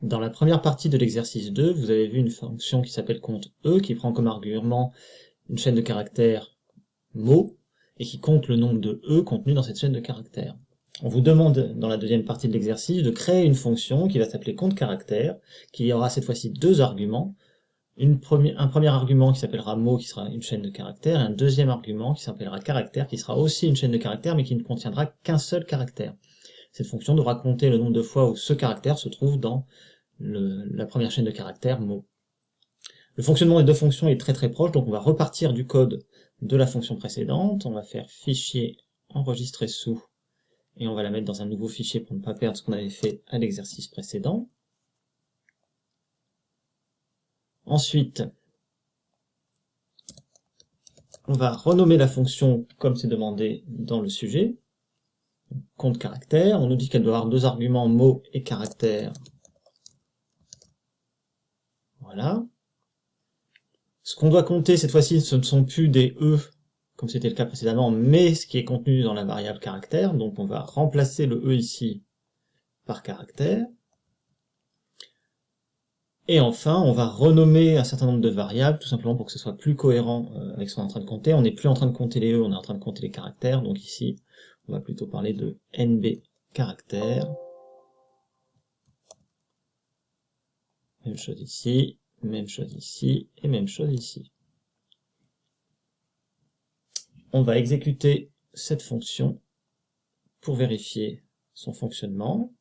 Dans la première partie de l'exercice 2, vous avez vu une fonction qui s'appelle compte E, qui prend comme argument une chaîne de caractères mots, et qui compte le nombre de E contenu dans cette chaîne de caractères. On vous demande, dans la deuxième partie de l'exercice, de créer une fonction qui va s'appeler compte caractère, qui aura cette fois-ci deux arguments, un premier argument qui s'appellera mot, qui sera une chaîne de caractères, et un deuxième argument qui s'appellera caractère, qui sera aussi une chaîne de caractères, mais qui ne contiendra qu'un seul caractère. Cette fonction devra compter le nombre de fois où ce caractère se trouve dans la première chaîne de caractères mot. Le fonctionnement des deux fonctions est très très proche, donc on va repartir du code de la fonction précédente, on va faire fichier enregistrer sous, et on va la mettre dans un nouveau fichier pour ne pas perdre ce qu'on avait fait à l'exercice précédent. Ensuite, on va renommer la fonction comme c'est demandé dans le sujet, compte caractère, on nous dit qu'elle doit avoir deux arguments mot et caractère. Voilà. Ce qu'on doit compter cette fois-ci, ce ne sont plus des E, comme c'était le cas précédemment, mais ce qui est contenu dans la variable caractère, donc on va remplacer le E ici par caractère. Et enfin, on va renommer un certain nombre de variables, tout simplement pour que ce soit plus cohérent avec ce qu'on est en train de compter. On n'est plus en train de compter les E, on est en train de compter les caractères, donc ici, on va plutôt parler de NB caractères. Même chose ici, même chose ici, et même chose ici. On va exécuter cette fonction pour vérifier son fonctionnement.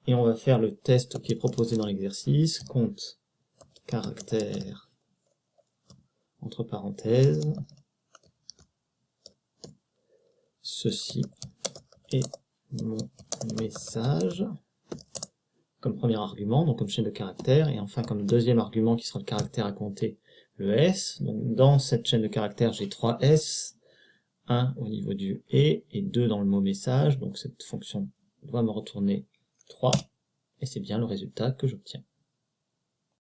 Et on va faire le test qui est proposé dans l'exercice, compte caractère entre parenthèses, ceci est mon message, comme premier argument, donc comme chaîne de caractères, et enfin comme deuxième argument qui sera le caractère à compter, le S. Donc dans cette chaîne de caractères, j'ai 3 S, 1 au niveau du et 2 dans le mot message, donc cette fonction doit me retourner 3, et c'est bien le résultat que j'obtiens.